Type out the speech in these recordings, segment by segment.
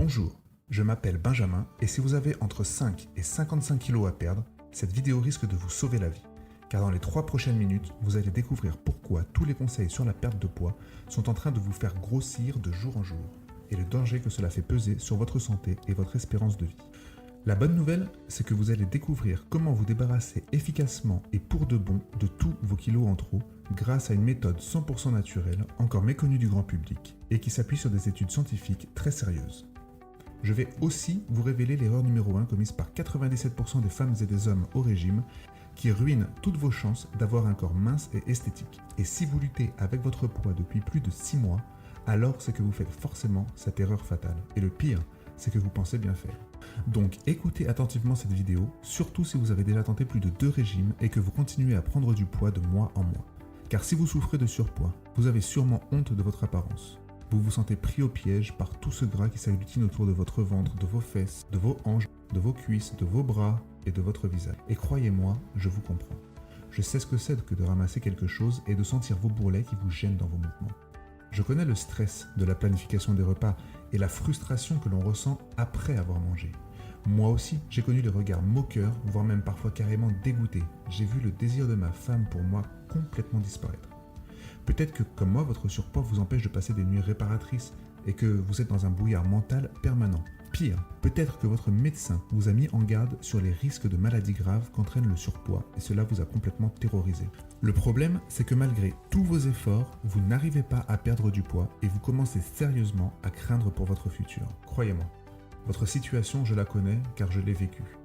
Bonjour, je m'appelle Benjamin et si vous avez entre 5 et 55 kilos à perdre, cette vidéo risque de vous sauver la vie. Car dans les 3 prochaines minutes, vous allez découvrir pourquoi tous les conseils sur la perte de poids sont en train de vous faire grossir de jour en jour et le danger que cela fait peser sur votre santé et votre espérance de vie. La bonne nouvelle, c'est que vous allez découvrir comment vous débarrasser efficacement et pour de bon de tous vos kilos en trop grâce à une méthode 100% naturelle encore méconnue du grand public et qui s'appuie sur des études scientifiques très sérieuses. Je vais aussi vous révéler l'erreur numéro 1 commise par 97% des femmes et des hommes au régime qui ruine toutes vos chances d'avoir un corps mince et esthétique. Et si vous luttez avec votre poids depuis plus de 6 mois, alors c'est que vous faites forcément cette erreur fatale. Et le pire, c'est que vous pensez bien faire. Donc écoutez attentivement cette vidéo, surtout si vous avez déjà tenté plus de 2 régimes et que vous continuez à prendre du poids de mois en mois. Car si vous souffrez de surpoids, vous avez sûrement honte de votre apparence. Vous vous sentez pris au piège par tout ce gras qui s'agglutine autour de votre ventre, de vos fesses, de vos hanches, de vos cuisses, de vos bras et de votre visage. Et croyez-moi, je vous comprends. Je sais ce que c'est que de ramasser quelque chose et de sentir vos bourrelets qui vous gênent dans vos mouvements. Je connais le stress de la planification des repas et la frustration que l'on ressent après avoir mangé. Moi aussi, j'ai connu les regards moqueurs, voire même parfois carrément dégoûtés. J'ai vu le désir de ma femme pour moi complètement disparaître. Peut-être que, comme moi, votre surpoids vous empêche de passer des nuits réparatrices et que vous êtes dans un brouillard mental permanent. Pire, peut-être que votre médecin vous a mis en garde sur les risques de maladies graves qu'entraîne le surpoids et cela vous a complètement terrorisé. Le problème, c'est que malgré tous vos efforts, vous n'arrivez pas à perdre du poids et vous commencez sérieusement à craindre pour votre futur. Croyez-moi, votre situation, je la connais car je l'ai vécue.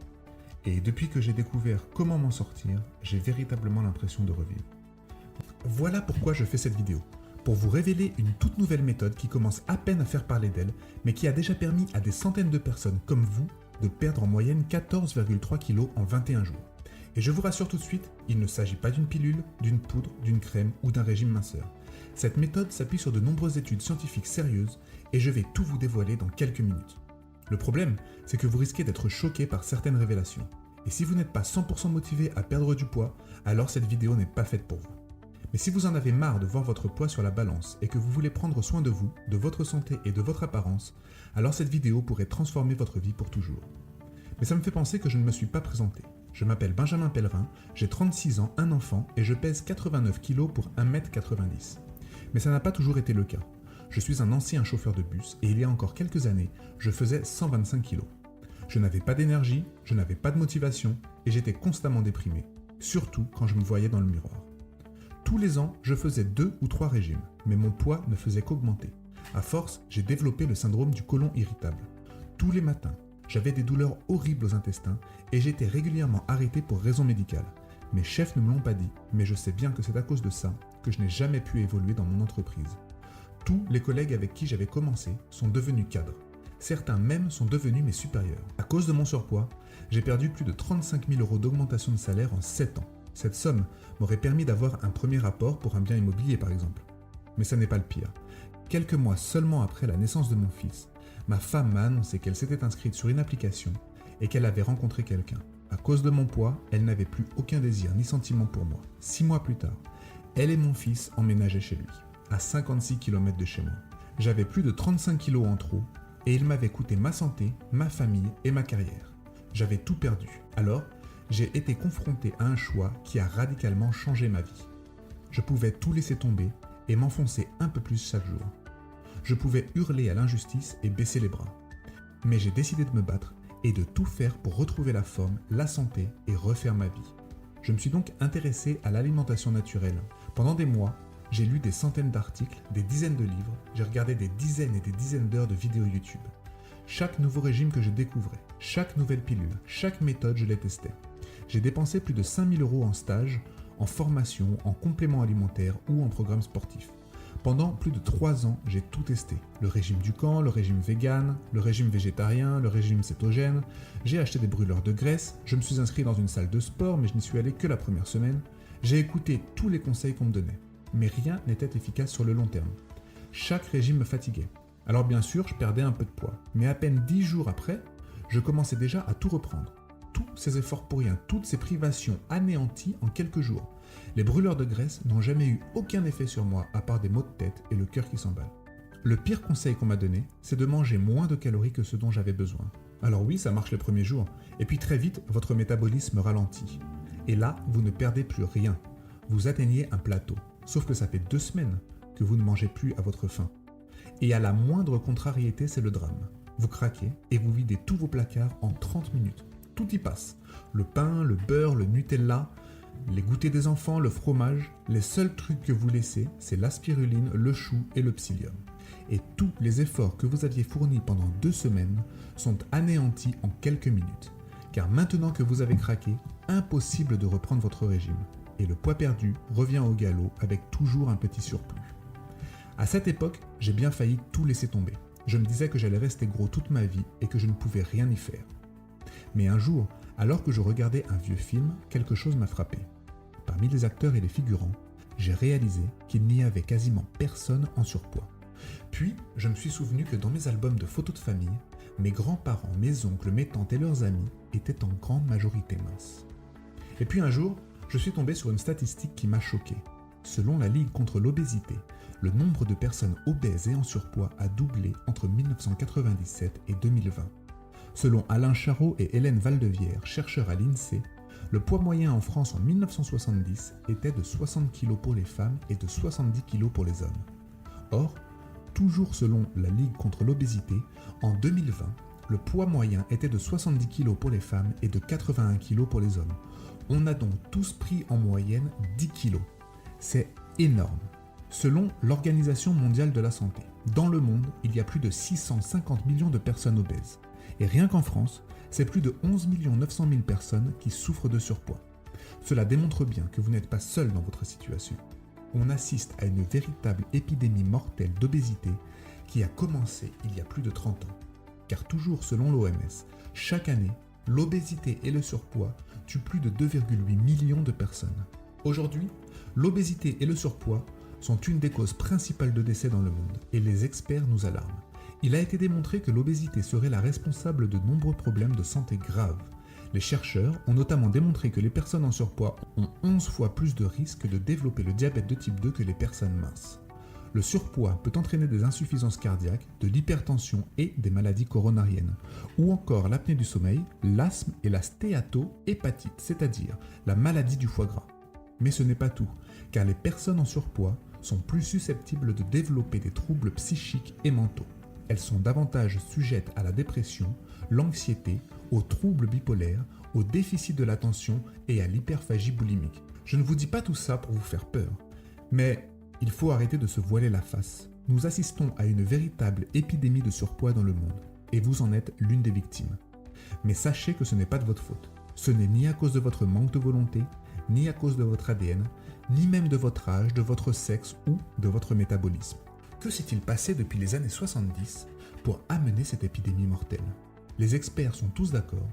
Et depuis que j'ai découvert comment m'en sortir, j'ai véritablement l'impression de revivre. Voilà pourquoi je fais cette vidéo. Pour vous révéler une toute nouvelle méthode qui commence à peine à faire parler d'elle, mais qui a déjà permis à des centaines de personnes comme vous de perdre en moyenne 14,3 kg en 21 jours. Et je vous rassure tout de suite, il ne s'agit pas d'une pilule, d'une poudre, d'une crème ou d'un régime minceur. Cette méthode s'appuie sur de nombreuses études scientifiques sérieuses et je vais tout vous dévoiler dans quelques minutes. Le problème, c'est que vous risquez d'être choqué par certaines révélations. Et si vous n'êtes pas 100% motivé à perdre du poids, alors cette vidéo n'est pas faite pour vous. Mais si vous en avez marre de voir votre poids sur la balance et que vous voulez prendre soin de vous, de votre santé et de votre apparence, alors cette vidéo pourrait transformer votre vie pour toujours. Mais ça me fait penser que je ne me suis pas présenté. Je m'appelle Benjamin Pellerin, j'ai 36 ans, un enfant et je pèse 89 kg pour 1m90. Mais ça n'a pas toujours été le cas. Je suis un ancien chauffeur de bus et il y a encore quelques années, je faisais 125 kg. Je n'avais pas d'énergie, je n'avais pas de motivation et j'étais constamment déprimé, surtout quand je me voyais dans le miroir. Tous les ans, je faisais 2 ou 3 régimes, mais mon poids ne faisait qu'augmenter. À force, j'ai développé le syndrome du côlon irritable. Tous les matins, j'avais des douleurs horribles aux intestins et j'étais régulièrement arrêté pour raison médicale. Mes chefs ne me l'ont pas dit, mais je sais bien que c'est à cause de ça que je n'ai jamais pu évoluer dans mon entreprise. Tous les collègues avec qui j'avais commencé sont devenus cadres. Certains même sont devenus mes supérieurs. À cause de mon surpoids, j'ai perdu plus de 35 000 € d'augmentation de salaire en 7 ans. Cette somme m'aurait permis d'avoir un premier apport pour un bien immobilier par exemple. Mais ça n'est pas le pire. Quelques mois seulement après la naissance de mon fils, ma femme m'a annoncé qu'elle s'était inscrite sur une application et qu'elle avait rencontré quelqu'un. À cause de mon poids, elle n'avait plus aucun désir ni sentiment pour moi. 6 mois plus tard, elle et mon fils emménageaient chez lui, à 56 km de chez moi. J'avais plus de 35 kg en trop et il m'avait coûté ma santé, ma famille et ma carrière. J'avais tout perdu. Alors, j'ai été confronté à un choix qui a radicalement changé ma vie. Je pouvais tout laisser tomber et m'enfoncer un peu plus chaque jour. Je pouvais hurler à l'injustice et baisser les bras. Mais j'ai décidé de me battre et de tout faire pour retrouver la forme, la santé et refaire ma vie. Je me suis donc intéressé à l'alimentation naturelle. Pendant des mois, j'ai lu des centaines d'articles, des dizaines de livres, j'ai regardé des dizaines et des dizaines d'heures de vidéos YouTube. Chaque nouveau régime que je découvrais, chaque nouvelle pilule, chaque méthode, je les testais. J'ai dépensé plus de 5 000 € en stage, en formation, en compléments alimentaires ou en programme sportif. Pendant plus de 3 ans, j'ai tout testé. Le régime du camp, le régime vegan, le régime végétarien, le régime cétogène. J'ai acheté des brûleurs de graisse, je me suis inscrit dans une salle de sport mais je n'y suis allé que la première semaine. J'ai écouté tous les conseils qu'on me donnait. Mais rien n'était efficace sur le long terme. Chaque régime me fatiguait. Alors bien sûr, je perdais un peu de poids. Mais à peine 10 jours après, je commençais déjà à tout reprendre. Tous ces efforts pour rien, toutes ces privations anéanties en quelques jours. Les brûleurs de graisse n'ont jamais eu aucun effet sur moi à part des maux de tête et le cœur qui s'emballe. Le pire conseil qu'on m'a donné, c'est de manger moins de calories que ce dont j'avais besoin. Alors oui, ça marche les premiers jours, et puis très vite, votre métabolisme ralentit. Et là, vous ne perdez plus rien. Vous atteignez un plateau, sauf que ça fait 2 semaines que vous ne mangez plus à votre faim. Et à la moindre contrariété, c'est le drame. Vous craquez et vous videz tous vos placards en 30 minutes. Tout y passe. Le pain, le beurre, le Nutella, les goûters des enfants, le fromage. Les seuls trucs que vous laissez, c'est la spiruline, le chou et le psyllium. Et tous les efforts que vous aviez fournis pendant 2 semaines sont anéantis en quelques minutes. Car maintenant que vous avez craqué, impossible de reprendre votre régime. Et le poids perdu revient au galop avec toujours un petit surplus. À cette époque, j'ai bien failli tout laisser tomber. Je me disais que j'allais rester gros toute ma vie et que je ne pouvais rien y faire. Mais un jour, alors que je regardais un vieux film, quelque chose m'a frappé. Parmi les acteurs et les figurants, j'ai réalisé qu'il n'y avait quasiment personne en surpoids. Puis, je me suis souvenu que dans mes albums de photos de famille, mes grands-parents, mes oncles, mes tantes et leurs amis étaient en grande majorité minces. Et puis un jour, je suis tombé sur une statistique qui m'a choqué. Selon la Ligue contre l'obésité, le nombre de personnes obèses et en surpoids a doublé entre 1997 et 2020. Selon Alain Charot et Hélène Valdevière, chercheurs à l'INSEE, le poids moyen en France en 1970 était de 60 kg pour les femmes et de 70 kg pour les hommes. Or, toujours selon la Ligue contre l'obésité, en 2020, le poids moyen était de 70 kg pour les femmes et de 81 kg pour les hommes. On a donc tous pris en moyenne 10 kg. C'est énorme. Selon l'Organisation mondiale de la santé, dans le monde, il y a plus de 650 millions de personnes obèses. Et rien qu'en France, c'est plus de 11 900 000 personnes qui souffrent de surpoids. Cela démontre bien que vous n'êtes pas seul dans votre situation. On assiste à une véritable épidémie mortelle d'obésité qui a commencé il y a plus de 30 ans. Car toujours selon l'OMS, chaque année, l'obésité et le surpoids tuent plus de 2,8 millions de personnes. Aujourd'hui, l'obésité et le surpoids sont une des causes principales de décès dans le monde et les experts nous alarment. Il a été démontré que l'obésité serait la responsable de nombreux problèmes de santé graves. Les chercheurs ont notamment démontré que les personnes en surpoids ont 11 fois plus de risques de développer le diabète de type 2 que les personnes minces. Le surpoids peut entraîner des insuffisances cardiaques, de l'hypertension et des maladies coronariennes, ou encore l'apnée du sommeil, l'asthme et la stéato-hépatite, c'est-à-dire la maladie du foie gras. Mais ce n'est pas tout, car les personnes en surpoids sont plus susceptibles de développer des troubles psychiques et mentaux. Elles sont davantage sujettes à la dépression, l'anxiété, aux troubles bipolaires, au déficit de l'attention et à l'hyperphagie boulimique. Je ne vous dis pas tout ça pour vous faire peur, mais il faut arrêter de se voiler la face. Nous assistons à une véritable épidémie de surpoids dans le monde, et vous en êtes l'une des victimes. Mais sachez que ce n'est pas de votre faute. Ce n'est ni à cause de votre manque de volonté, ni à cause de votre ADN, ni même de votre âge, de votre sexe ou de votre métabolisme. Que s'est-il passé depuis les années 70 pour amener cette épidémie mortelle? Les experts sont tous d'accord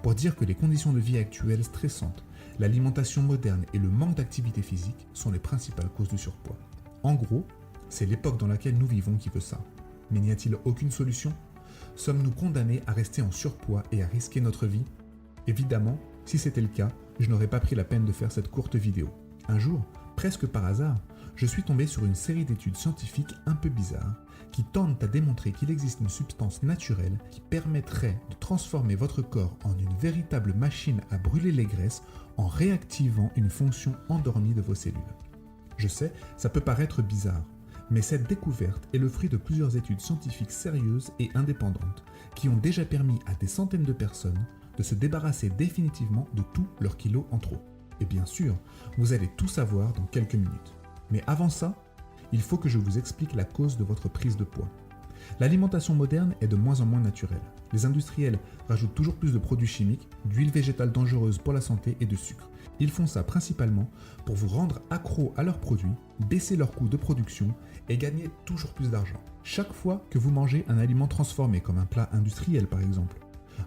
pour dire que les conditions de vie actuelles stressantes, l'alimentation moderne et le manque d'activité physique sont les principales causes du surpoids. En gros, c'est l'époque dans laquelle nous vivons qui veut ça. Mais n'y a-t-il aucune solution? Sommes-nous condamnés à rester en surpoids et à risquer notre vie? Évidemment, si c'était le cas, je n'aurais pas pris la peine de faire cette courte vidéo. Un jour, presque par hasard, je suis tombé sur une série d'études scientifiques un peu bizarres qui tentent à démontrer qu'il existe une substance naturelle qui permettrait de transformer votre corps en une véritable machine à brûler les graisses en réactivant une fonction endormie de vos cellules. Je sais, ça peut paraître bizarre, mais cette découverte est le fruit de plusieurs études scientifiques sérieuses et indépendantes qui ont déjà permis à des centaines de personnes de se débarrasser définitivement de tous leurs kilos en trop. Et bien sûr, vous allez tout savoir dans quelques minutes. Mais avant ça, il faut que je vous explique la cause de votre prise de poids. L'alimentation moderne est de moins en moins naturelle. Les industriels rajoutent toujours plus de produits chimiques, d'huile végétale dangereuse pour la santé et de sucre. Ils font ça principalement pour vous rendre accro à leurs produits, baisser leurs coûts de production et gagner toujours plus d'argent. Chaque fois que vous mangez un aliment transformé comme un plat industriel par exemple,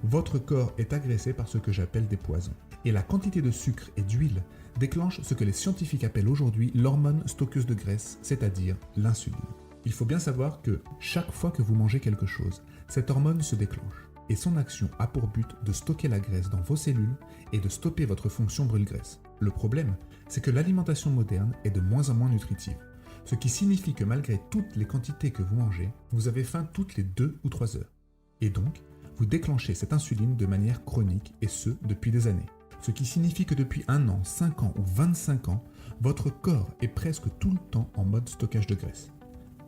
votre corps est agressé par ce que j'appelle des poisons. Et la quantité de sucre et d'huile déclenche ce que les scientifiques appellent aujourd'hui l'hormone stockeuse de graisse, c'est-à-dire l'insuline. Il faut bien savoir que chaque fois que vous mangez quelque chose, cette hormone se déclenche. Et son action a pour but de stocker la graisse dans vos cellules et de stopper votre fonction brûle-graisse. Le problème, c'est que l'alimentation moderne est de moins en moins nutritive. Ce qui signifie que malgré toutes les quantités que vous mangez, vous avez faim toutes les 2 ou 3 heures. Et donc, vous déclenchez cette insuline de manière chronique et ce, depuis des années. Ce qui signifie que depuis 1 an, 5 ans ou 25 ans, votre corps est presque tout le temps en mode stockage de graisse.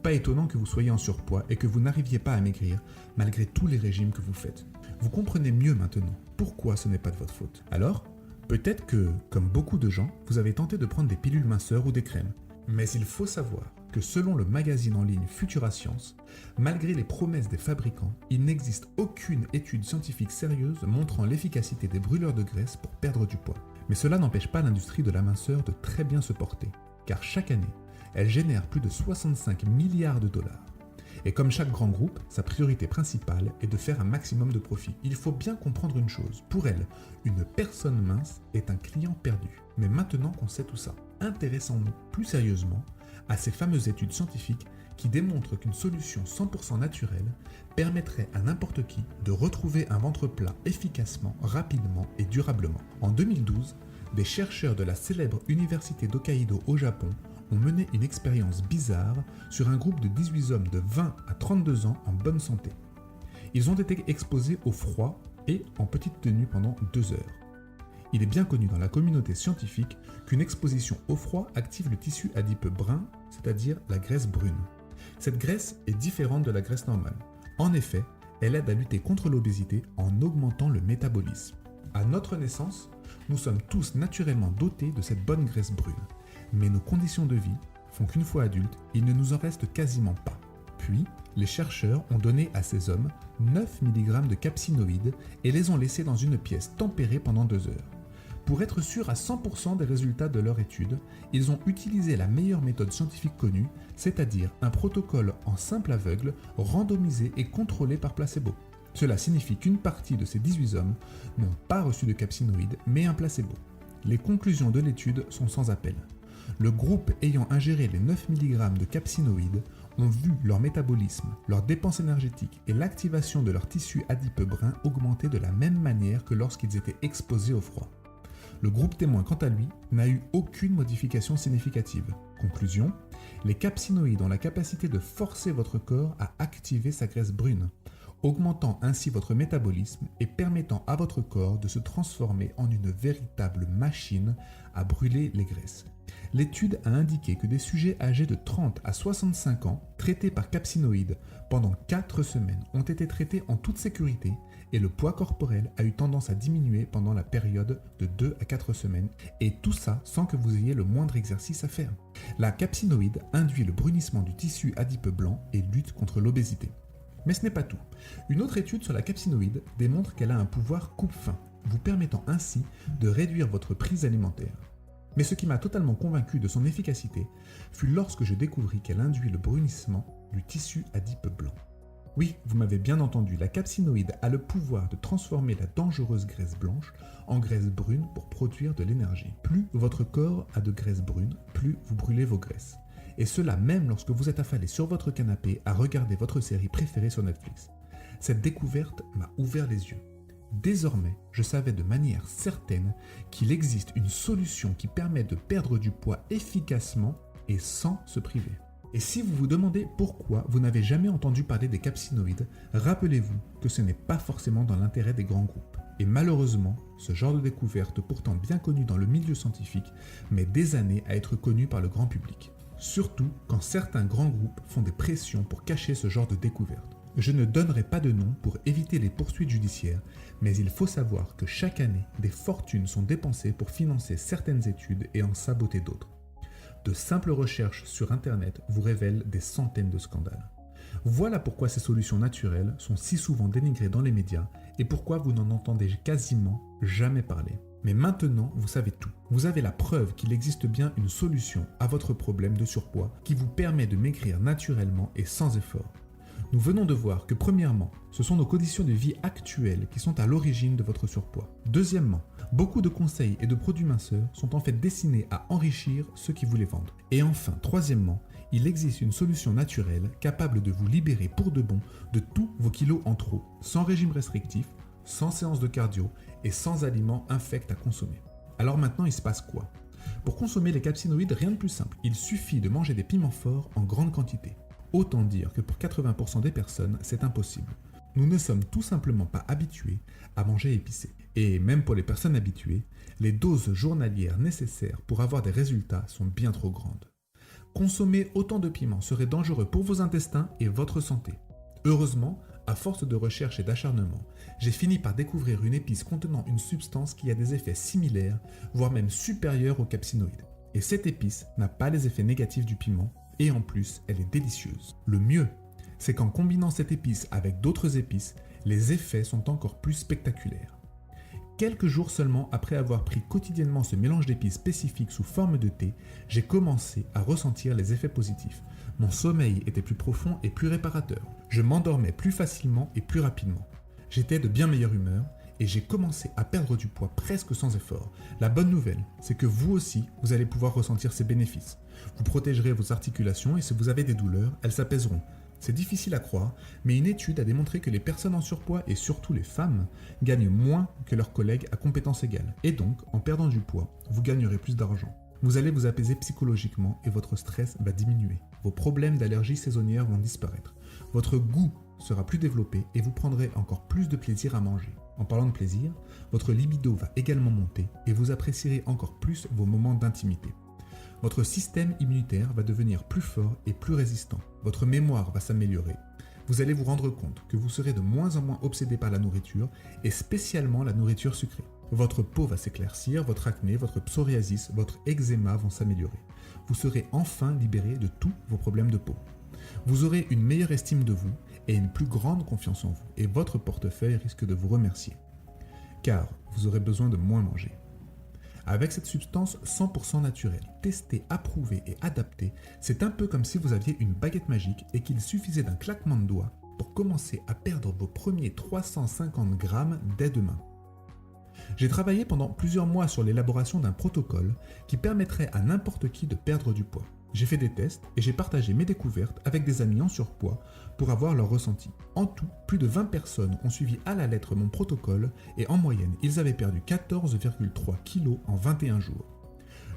Pas étonnant que vous soyez en surpoids et que vous n'arriviez pas à maigrir malgré tous les régimes que vous faites. Vous comprenez mieux maintenant pourquoi ce n'est pas de votre faute. Alors, peut-être que, comme beaucoup de gens, vous avez tenté de prendre des pilules minceurs ou des crèmes. Mais il faut savoir que selon le magazine en ligne Futura Science, malgré les promesses des fabricants, il n'existe aucune étude scientifique sérieuse montrant l'efficacité des brûleurs de graisse pour perdre du poids. Mais cela n'empêche pas l'industrie de la minceur de très bien se porter, car chaque année, elle génère plus de 65 milliards de dollars. Et comme chaque grand groupe, sa priorité principale est de faire un maximum de profit. Il faut bien comprendre une chose, pour elle, une personne mince est un client perdu. Mais maintenant qu'on sait tout ça, intéressons-nous plus sérieusement à ces fameuses études scientifiques qui démontrent qu'une solution 100% naturelle permettrait à n'importe qui de retrouver un ventre plat efficacement, rapidement et durablement. En 2012, des chercheurs de la célèbre université d'Hokkaido au Japon ont mené une expérience bizarre sur un groupe de 18 hommes de 20 à 32 ans en bonne santé. Ils ont été exposés au froid et en petite tenue pendant 2 heures. Il est bien connu dans la communauté scientifique qu'une exposition au froid active le tissu adipeux brun, c'est-à-dire la graisse brune. Cette graisse est différente de la graisse normale. En effet, elle aide à lutter contre l'obésité en augmentant le métabolisme. À notre naissance, nous sommes tous naturellement dotés de cette bonne graisse brune. Mais nos conditions de vie font qu'une fois adultes, il ne nous en reste quasiment pas. Puis, les chercheurs ont donné à ces hommes 9 mg de capsinoïdes et les ont laissés dans une pièce tempérée pendant 2 heures. Pour être sûr à 100% des résultats de leur étude, ils ont utilisé la meilleure méthode scientifique connue, c'est-à-dire un protocole en simple aveugle, randomisé et contrôlé par placebo. Cela signifie qu'une partie de ces 18 hommes n'ont pas reçu de capsinoïdes, mais un placebo. Les conclusions de l'étude sont sans appel. Le groupe ayant ingéré les 9 mg de capsinoïdes ont vu leur métabolisme, leur dépense énergétique et l'activation de leur tissu adipeux brun augmenter de la même manière que lorsqu'ils étaient exposés au froid. Le groupe témoin, quant à lui, n'a eu aucune modification significative. Conclusion, les capsinoïdes ont la capacité de forcer votre corps à activer sa graisse brune, augmentant ainsi votre métabolisme et permettant à votre corps de se transformer en une véritable machine à brûler les graisses. L'étude a indiqué que des sujets âgés de 30 à 65 ans, traités par capsinoïdes pendant 4 semaines, ont été traités en toute sécurité et le poids corporel a eu tendance à diminuer pendant la période de 2 à 4 semaines, et tout ça sans que vous ayez le moindre exercice à faire. La capsinoïde induit le brunissement du tissu adipeux blanc et lutte contre l'obésité. Mais ce n'est pas tout. Une autre étude sur la capsinoïde démontre qu'elle a un pouvoir coupe-faim, vous permettant ainsi de réduire votre prise alimentaire. Mais ce qui m'a totalement convaincu de son efficacité fut lorsque je découvris qu'elle induit le brunissement du tissu adipeux blanc. Oui, vous m'avez bien entendu, la capsinoïde a le pouvoir de transformer la dangereuse graisse blanche en graisse brune pour produire de l'énergie. Plus votre corps a de graisse brune, plus vous brûlez vos graisses. Et cela même lorsque vous êtes affalé sur votre canapé à regarder votre série préférée sur Netflix. Cette découverte m'a ouvert les yeux. Désormais, je savais de manière certaine qu'il existe une solution qui permet de perdre du poids efficacement et sans se priver. Et si vous vous demandez pourquoi vous n'avez jamais entendu parler des capsinoïdes, rappelez-vous que ce n'est pas forcément dans l'intérêt des grands groupes. Et malheureusement, ce genre de découverte pourtant bien connue dans le milieu scientifique met des années à être connue par le grand public. Surtout quand certains grands groupes font des pressions pour cacher ce genre de découverte. Je ne donnerai pas de nom pour éviter les poursuites judiciaires, mais il faut savoir que chaque année, des fortunes sont dépensées pour financer certaines études et en saboter d'autres. De simples recherches sur Internet vous révèlent des centaines de scandales. Voilà pourquoi ces solutions naturelles sont si souvent dénigrées dans les médias et pourquoi vous n'en entendez quasiment jamais parler. Mais maintenant, vous savez tout. Vous avez la preuve qu'il existe bien une solution à votre problème de surpoids qui vous permet de maigrir naturellement et sans effort. Nous venons de voir que premièrement, ce sont nos conditions de vie actuelles qui sont à l'origine de votre surpoids. Deuxièmement, beaucoup de conseils et de produits minceurs sont en fait destinés à enrichir ceux qui vous les vendent. Et enfin, troisièmement, il existe une solution naturelle capable de vous libérer pour de bon de tous vos kilos en trop, sans régime restrictif, sans séance de cardio et sans aliments infects à consommer. Alors maintenant, il se passe quoi ? Pour consommer les capsinoïdes, rien de plus simple. Il suffit de manger des piments forts en grande quantité. Autant dire que pour 80% des personnes, c'est impossible. Nous ne sommes tout simplement pas habitués à manger épicé. Et même pour les personnes habituées, les doses journalières nécessaires pour avoir des résultats sont bien trop grandes. Consommer autant de piments serait dangereux pour vos intestins et votre santé. Heureusement, à force de recherche et d'acharnement, j'ai fini par découvrir une épice contenant une substance qui a des effets similaires, voire même supérieurs aux capsinoïdes. Et cette épice n'a pas les effets négatifs du piment, et en plus, elle est délicieuse. Le mieux, c'est qu'en combinant cette épice avec d'autres épices, les effets sont encore plus spectaculaires. Quelques jours seulement après avoir pris quotidiennement ce mélange d'épices spécifiques sous forme de thé, j'ai commencé à ressentir les effets positifs. Mon sommeil était plus profond et plus réparateur. Je m'endormais plus facilement et plus rapidement. J'étais de bien meilleure humeur et j'ai commencé à perdre du poids presque sans effort. La bonne nouvelle, c'est que vous aussi, vous allez pouvoir ressentir ces bénéfices. Vous protégerez vos articulations et si vous avez des douleurs, elles s'apaiseront. C'est difficile à croire, mais une étude a démontré que les personnes en surpoids, et surtout les femmes, gagnent moins que leurs collègues à compétences égales. Et donc, en perdant du poids, vous gagnerez plus d'argent. Vous allez vous apaiser psychologiquement et votre stress va diminuer. Vos problèmes d'allergie saisonnière vont disparaître. Votre goût sera plus développé et vous prendrez encore plus de plaisir à manger. En parlant de plaisir, votre libido va également monter et vous apprécierez encore plus vos moments d'intimité. Votre système immunitaire va devenir plus fort et plus résistant. Votre mémoire va s'améliorer. Vous allez vous rendre compte que vous serez de moins en moins obsédé par la nourriture et spécialement la nourriture sucrée. Votre peau va s'éclaircir, votre acné, votre psoriasis, votre eczéma vont s'améliorer. Vous serez enfin libéré de tous vos problèmes de peau. Vous aurez une meilleure estime de vous et une plus grande confiance en vous et votre portefeuille risque de vous remercier. Car vous aurez besoin de moins manger. Avec cette substance 100% naturelle, testée, approuvée et adaptée, c'est un peu comme si vous aviez une baguette magique et qu'il suffisait d'un claquement de doigts pour commencer à perdre vos premiers 350 grammes dès demain. J'ai travaillé pendant plusieurs mois sur l'élaboration d'un protocole qui permettrait à n'importe qui de perdre du poids. J'ai fait des tests et j'ai partagé mes découvertes avec des amis en surpoids pour avoir leur ressenti. En tout, plus de 20 personnes ont suivi à la lettre mon protocole et en moyenne, ils avaient perdu 14,3 kg en 21 jours.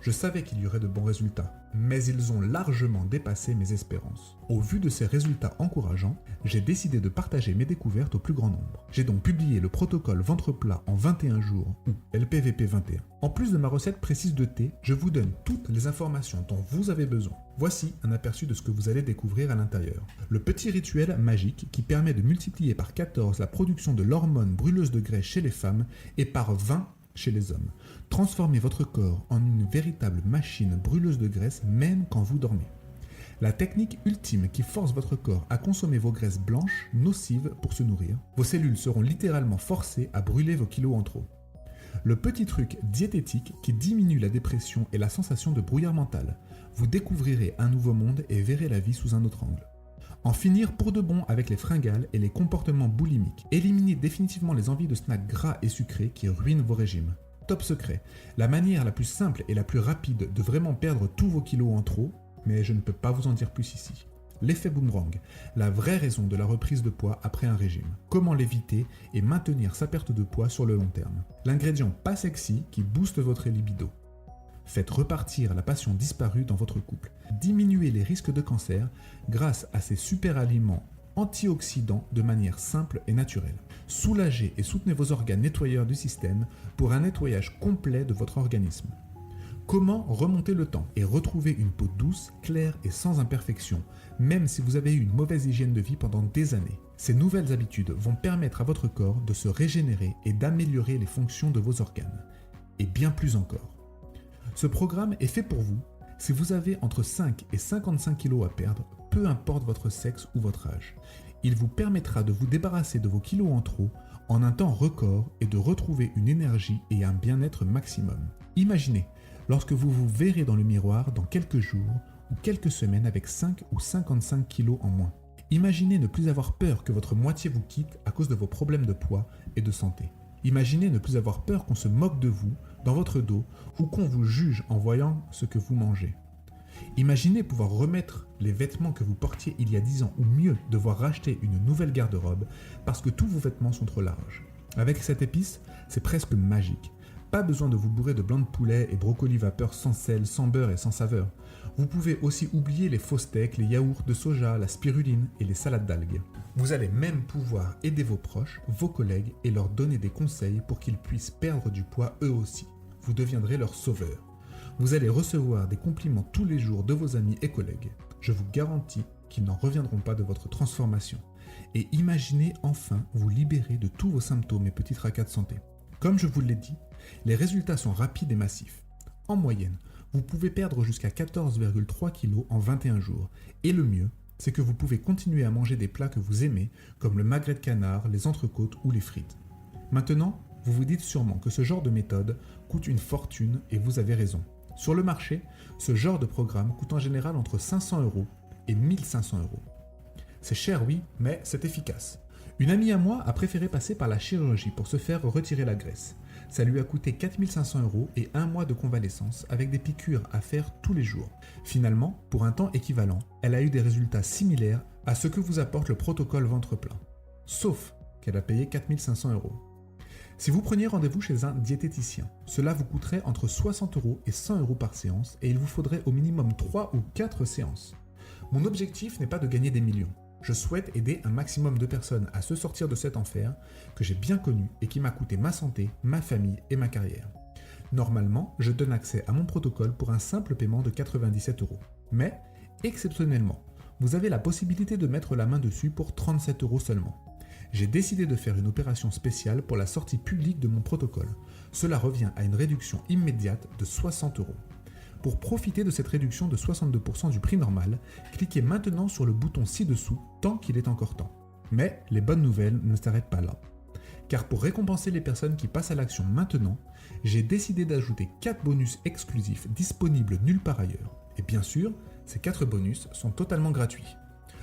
Je savais qu'il y aurait de bons résultats, mais ils ont largement dépassé mes espérances. Au vu de ces résultats encourageants, j'ai décidé de partager mes découvertes au plus grand nombre. J'ai donc publié le protocole ventre plat en 21 jours, ou LPVP 21. En plus de ma recette précise de thé, je vous donne toutes les informations dont vous avez besoin. Voici un aperçu de ce que vous allez découvrir à l'intérieur. Le petit rituel magique qui permet de multiplier par 14 la production de l'hormone brûleuse de graisse chez les femmes et par 20 chez les hommes. Transformez votre corps en une véritable machine brûleuse de graisse même quand vous dormez. La technique ultime qui force votre corps à consommer vos graisses blanches, nocives pour se nourrir. Vos cellules seront littéralement forcées à brûler vos kilos en trop. Le petit truc diététique qui diminue la dépression et la sensation de brouillard mental. Vous découvrirez un nouveau monde et verrez la vie sous un autre angle. En finir pour de bon avec les fringales et les comportements boulimiques. Éliminez définitivement les envies de snacks gras et sucrés qui ruinent vos régimes. Top secret, la manière la plus simple et la plus rapide de vraiment perdre tous vos kilos en trop, mais je ne peux pas vous en dire plus ici. L'effet boomerang, la vraie raison de la reprise de poids après un régime. Comment l'éviter et maintenir sa perte de poids sur le long terme. L'ingrédient pas sexy qui booste votre libido. Faites repartir la passion disparue dans votre couple. Diminuez les risques de cancer grâce à ces super aliments antioxydants de manière simple et naturelle. Soulagez et soutenez vos organes nettoyeurs du système pour un nettoyage complet de votre organisme. Comment remonter le temps et retrouver une peau douce, claire et sans imperfection, même si vous avez eu une mauvaise hygiène de vie pendant des années. Ces nouvelles habitudes vont permettre à votre corps de se régénérer et d'améliorer les fonctions de vos organes. Et bien plus encore. Ce programme est fait pour vous si vous avez entre 5 et 55 kg à perdre, peu importe votre sexe ou votre âge. Il vous permettra de vous débarrasser de vos kilos en trop en un temps record et de retrouver une énergie et un bien-être maximum. Imaginez, lorsque vous vous verrez dans le miroir dans quelques jours ou quelques semaines avec 5 ou 55 kg en moins. Imaginez ne plus avoir peur que votre moitié vous quitte à cause de vos problèmes de poids et de santé. Imaginez ne plus avoir peur qu'on se moque de vous dans votre dos ou qu'on vous juge en voyant ce que vous mangez. Imaginez pouvoir remettre les vêtements que vous portiez il y a 10 ans ou mieux devoir racheter une nouvelle garde-robe parce que tous vos vêtements sont trop larges. Avec cette épice, c'est presque magique. Pas besoin de vous bourrer de blanc de poulet et brocolis vapeur sans sel, sans beurre et sans saveur. Vous pouvez aussi oublier les faux steaks, les yaourts de soja, la spiruline et les salades d'algues. Vous allez même pouvoir aider vos proches, vos collègues et leur donner des conseils pour qu'ils puissent perdre du poids eux aussi. Vous deviendrez leur sauveur. Vous allez recevoir des compliments tous les jours de vos amis et collègues. Je vous garantis qu'ils n'en reviendront pas de votre transformation. Et imaginez enfin vous libérer de tous vos symptômes et petits tracas de santé. Comme je vous l'ai dit, les résultats sont rapides et massifs. En moyenne, vous pouvez perdre jusqu'à 14,3 kg en 21 jours. Et le mieux, c'est que vous pouvez continuer à manger des plats que vous aimez, comme le magret de canard, les entrecôtes ou les frites. Maintenant, vous vous dites sûrement que ce genre de méthode coûte une fortune et vous avez raison. Sur le marché, ce genre de programme coûte en général entre 500 € et 1500 €. C'est cher oui, mais c'est efficace. Une amie à moi a préféré passer par la chirurgie pour se faire retirer la graisse. Ça lui a coûté 4500 € et 1 mois de convalescence avec des piqûres à faire tous les jours. Finalement, pour un temps équivalent, elle a eu des résultats similaires à ce que vous apporte le protocole ventre plein. Sauf qu'elle a payé 4500 €. Si vous preniez rendez-vous chez un diététicien, cela vous coûterait entre 60 € et 100 € par séance et il vous faudrait au minimum 3 ou 4 séances. Mon objectif n'est pas de gagner des millions. Je souhaite aider un maximum de personnes à se sortir de cet enfer que j'ai bien connu et qui m'a coûté ma santé, ma famille et ma carrière. Normalement, je donne accès à mon protocole pour un simple paiement de 97 €. Mais, exceptionnellement, vous avez la possibilité de mettre la main dessus pour 37 € seulement. J'ai décidé de faire une opération spéciale pour la sortie publique de mon protocole. Cela revient à une réduction immédiate de 60 €. Pour profiter de cette réduction de 62% du prix normal, cliquez maintenant sur le bouton ci-dessous tant qu'il est encore temps. Mais les bonnes nouvelles ne s'arrêtent pas là. Car pour récompenser les personnes qui passent à l'action maintenant, j'ai décidé d'ajouter 4 bonus exclusifs disponibles nulle part ailleurs. Et bien sûr, ces 4 bonus sont totalement gratuits.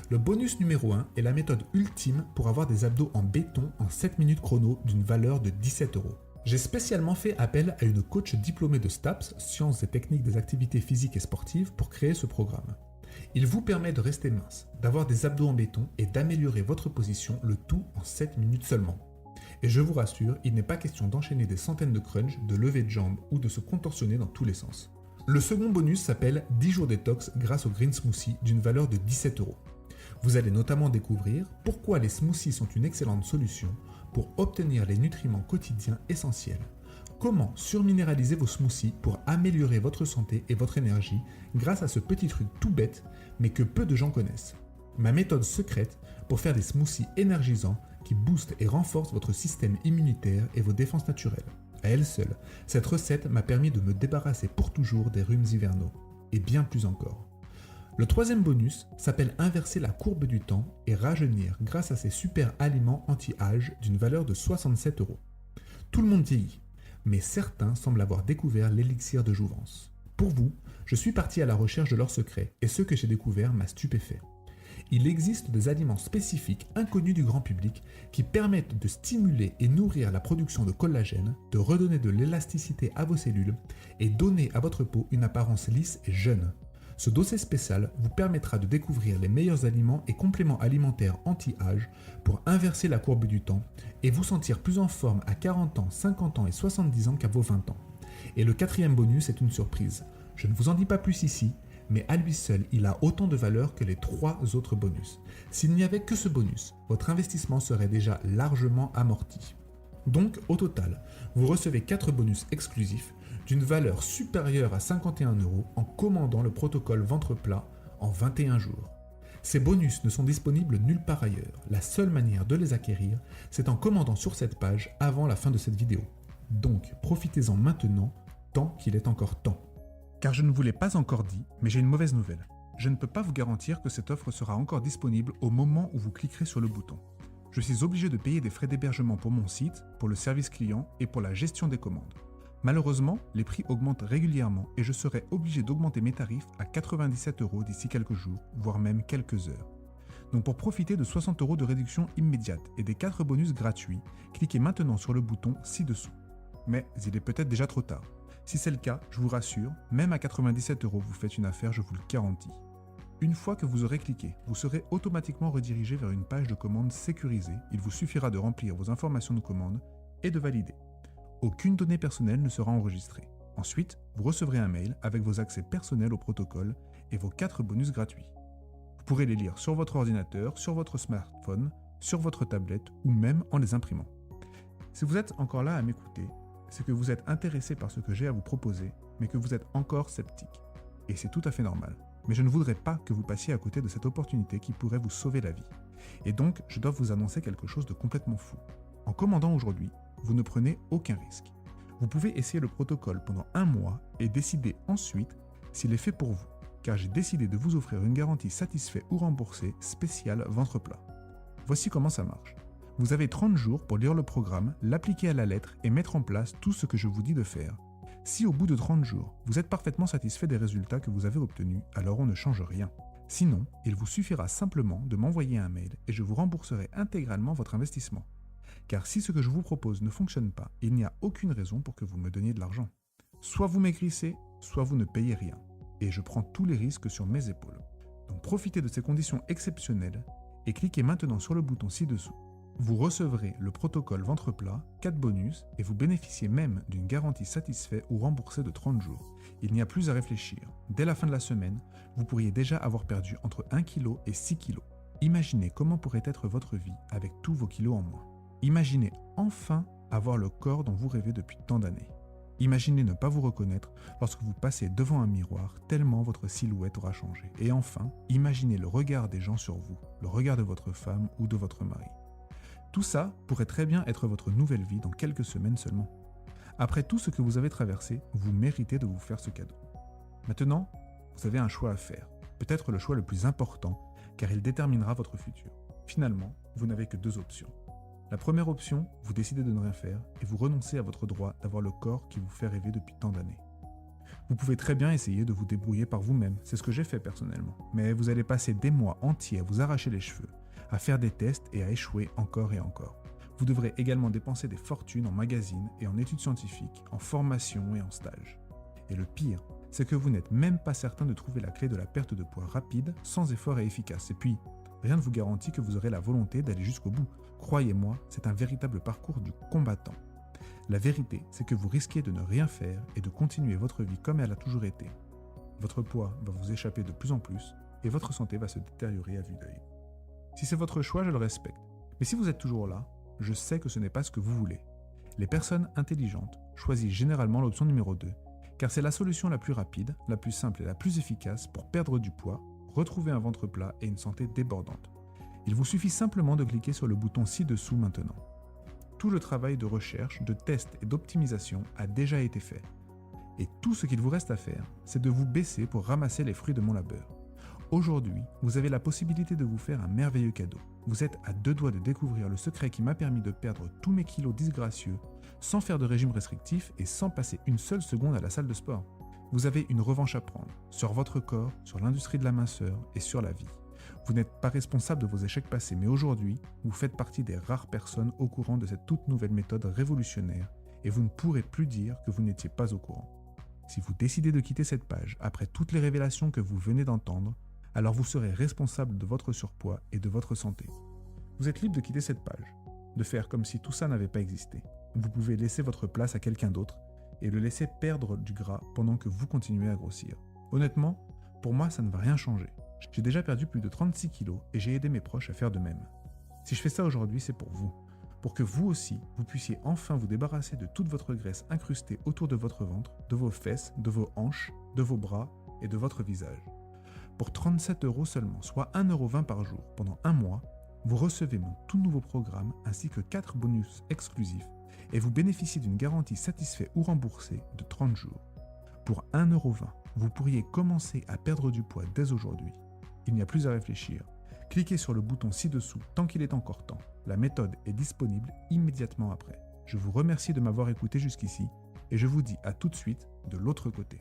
Le bonus numéro 1 est la méthode ultime pour avoir des abdos en béton en 7 minutes chrono d'une valeur de 17 €. J'ai spécialement fait appel à une coach diplômée de STAPS, Sciences et Techniques des Activités Physiques et Sportives, pour créer ce programme. Il vous permet de rester mince, d'avoir des abdos en béton et d'améliorer votre position, le tout en 7 minutes seulement. Et je vous rassure, il n'est pas question d'enchaîner des centaines de crunchs, de levées de jambes ou de se contorsionner dans tous les sens. Le second bonus s'appelle 10 jours détox grâce au Green Smoothie d'une valeur de 17 €. Vous allez notamment découvrir pourquoi les smoothies sont une excellente solution pour obtenir les nutriments quotidiens essentiels. Comment surminéraliser vos smoothies pour améliorer votre santé et votre énergie grâce à ce petit truc tout bête mais que peu de gens connaissent. Ma méthode secrète pour faire des smoothies énergisants qui boostent et renforcent votre système immunitaire et vos défenses naturelles. À elle seule, cette recette m'a permis de me débarrasser pour toujours des rhumes hivernaux. Et bien plus encore. Le troisième bonus s'appelle inverser la courbe du temps et rajeunir grâce à ces super aliments anti-âge d'une valeur de 67 €. Tout le monde vieillit, mais certains semblent avoir découvert l'élixir de jouvence. Pour vous, je suis parti à la recherche de leur secret et ce que j'ai découvert m'a stupéfait. Il existe des aliments spécifiques inconnus du grand public qui permettent de stimuler et nourrir la production de collagène, de redonner de l'élasticité à vos cellules et donner à votre peau une apparence lisse et jeune. Ce dossier spécial vous permettra de découvrir les meilleurs aliments et compléments alimentaires anti-âge pour inverser la courbe du temps et vous sentir plus en forme à 40 ans, 50 ans et 70 ans qu'à vos 20 ans. Et le quatrième bonus est une surprise. Je ne vous en dis pas plus ici, mais à lui seul, il a autant de valeur que les 3 autres bonus. S'il n'y avait que ce bonus, votre investissement serait déjà largement amorti. Donc, au total, vous recevez 4 bonus exclusifs d'une valeur supérieure à 51 € en commandant le protocole ventre plat en 21 jours. Ces bonus ne sont disponibles nulle part ailleurs. La seule manière de les acquérir, c'est en commandant sur cette page avant la fin de cette vidéo. Donc, profitez-en maintenant, tant qu'il est encore temps. Car je ne vous l'ai pas encore dit, mais j'ai une mauvaise nouvelle. Je ne peux pas vous garantir que cette offre sera encore disponible au moment où vous cliquerez sur le bouton. Je suis obligé de payer des frais d'hébergement pour mon site, pour le service client et pour la gestion des commandes. Malheureusement, les prix augmentent régulièrement et je serai obligé d'augmenter mes tarifs à 97 € d'ici quelques jours, voire même quelques heures. Donc pour profiter de 60 € de réduction immédiate et des 4 bonus gratuits, cliquez maintenant sur le bouton ci-dessous. Mais il est peut-être déjà trop tard. Si c'est le cas, je vous rassure, même à 97 € vous faites une affaire, je vous le garantis. Une fois que vous aurez cliqué, vous serez automatiquement redirigé vers une page de commande sécurisée. Il vous suffira de remplir vos informations de commande et de valider. Aucune donnée personnelle ne sera enregistrée. Ensuite, vous recevrez un mail avec vos accès personnels au protocole et vos 4 bonus gratuits. Vous pourrez les lire sur votre ordinateur, sur votre smartphone, sur votre tablette ou même en les imprimant. Si vous êtes encore là à m'écouter, c'est que vous êtes intéressé par ce que j'ai à vous proposer, mais que vous êtes encore sceptique. Et c'est tout à fait normal. Mais je ne voudrais pas que vous passiez à côté de cette opportunité qui pourrait vous sauver la vie. Et donc, je dois vous annoncer quelque chose de complètement fou. En commandant aujourd'hui, vous ne prenez aucun risque. Vous pouvez essayer le protocole pendant 1 mois et décider ensuite s'il est fait pour vous, car j'ai décidé de vous offrir une garantie satisfait ou remboursée spéciale ventre plat. Voici comment ça marche. Vous avez 30 jours pour lire le programme, l'appliquer à la lettre et mettre en place tout ce que je vous dis de faire. Si au bout de 30 jours, vous êtes parfaitement satisfait des résultats que vous avez obtenus, alors on ne change rien. Sinon, il vous suffira simplement de m'envoyer un mail et je vous rembourserai intégralement votre investissement. Car si ce que je vous propose ne fonctionne pas, il n'y a aucune raison pour que vous me donniez de l'argent. Soit vous maigrissez, soit vous ne payez rien. Et je prends tous les risques sur mes épaules. Donc profitez de ces conditions exceptionnelles et cliquez maintenant sur le bouton ci-dessous. Vous recevrez le protocole ventre plat, 4 bonus et vous bénéficiez même d'une garantie satisfait ou remboursée de 30 jours. Il n'y a plus à réfléchir. Dès la fin de la semaine, vous pourriez déjà avoir perdu entre 1 kg et 6 kg. Imaginez comment pourrait être votre vie avec tous vos kilos en moins. Imaginez enfin avoir le corps dont vous rêvez depuis tant d'années. Imaginez ne pas vous reconnaître lorsque vous passez devant un miroir tellement votre silhouette aura changé. Et enfin, imaginez le regard des gens sur vous, le regard de votre femme ou de votre mari. Tout ça pourrait très bien être votre nouvelle vie dans quelques semaines seulement. Après tout ce que vous avez traversé, vous méritez de vous faire ce cadeau. Maintenant, vous avez un choix à faire, peut-être le choix le plus important, car il déterminera votre futur. Finalement, vous n'avez que 2 options. La première option, vous décidez de ne rien faire et vous renoncez à votre droit d'avoir le corps qui vous fait rêver depuis tant d'années. Vous pouvez très bien essayer de vous débrouiller par vous-même, c'est ce que j'ai fait personnellement, mais vous allez passer des mois entiers à vous arracher les cheveux, à faire des tests et à échouer encore et encore. Vous devrez également dépenser des fortunes en magazines et en études scientifiques, en formation et en stage. Et le pire, c'est que vous n'êtes même pas certain de trouver la clé de la perte de poids rapide, sans effort et efficace. Et puis, rien ne vous garantit que vous aurez la volonté d'aller jusqu'au bout. Croyez-moi, c'est un véritable parcours du combattant. La vérité, c'est que vous risquez de ne rien faire et de continuer votre vie comme elle a toujours été. Votre poids va vous échapper de plus en plus et votre santé va se détériorer à vue d'œil. Si c'est votre choix, je le respecte. Mais si vous êtes toujours là, je sais que ce n'est pas ce que vous voulez. Les personnes intelligentes choisissent généralement l'option numéro 2, car c'est la solution la plus rapide, la plus simple et la plus efficace pour perdre du poids, retrouver un ventre plat et une santé débordante. Il vous suffit simplement de cliquer sur le bouton ci-dessous maintenant. Tout le travail de recherche, de test et d'optimisation a déjà été fait. Et tout ce qu'il vous reste à faire, c'est de vous baisser pour ramasser les fruits de mon labeur. Aujourd'hui, vous avez la possibilité de vous faire un merveilleux cadeau. Vous êtes à 2 doigts de découvrir le secret qui m'a permis de perdre tous mes kilos disgracieux, sans faire de régime restrictif et sans passer une seule seconde à la salle de sport. Vous avez une revanche à prendre, sur votre corps, sur l'industrie de la minceur et sur la vie. Vous n'êtes pas responsable de vos échecs passés, mais aujourd'hui, vous faites partie des rares personnes au courant de cette toute nouvelle méthode révolutionnaire et vous ne pourrez plus dire que vous n'étiez pas au courant. Si vous décidez de quitter cette page après toutes les révélations que vous venez d'entendre, alors vous serez responsable de votre surpoids et de votre santé. Vous êtes libre de quitter cette page, de faire comme si tout ça n'avait pas existé. Vous pouvez laisser votre place à quelqu'un d'autre et le laisser perdre du gras pendant que vous continuez à grossir. Honnêtement, pour moi, ça ne va rien changer. J'ai déjà perdu plus de 36 kilos et j'ai aidé mes proches à faire de même. Si je fais ça aujourd'hui, c'est pour vous. Pour que vous aussi, vous puissiez enfin vous débarrasser de toute votre graisse incrustée autour de votre ventre, de vos fesses, de vos hanches, de vos bras et de votre visage. Pour 37 € seulement, soit 1,20 € par jour, pendant 1 mois, vous recevez mon tout nouveau programme ainsi que 4 bonus exclusifs et vous bénéficiez d'une garantie satisfait ou remboursée de 30 jours. Pour 1,20 €, vous pourriez commencer à perdre du poids dès aujourd'hui. Il n'y a plus à réfléchir. Cliquez sur le bouton ci-dessous tant qu'il est encore temps. La méthode est disponible immédiatement après. Je vous remercie de m'avoir écouté jusqu'ici et je vous dis à tout de suite de l'autre côté.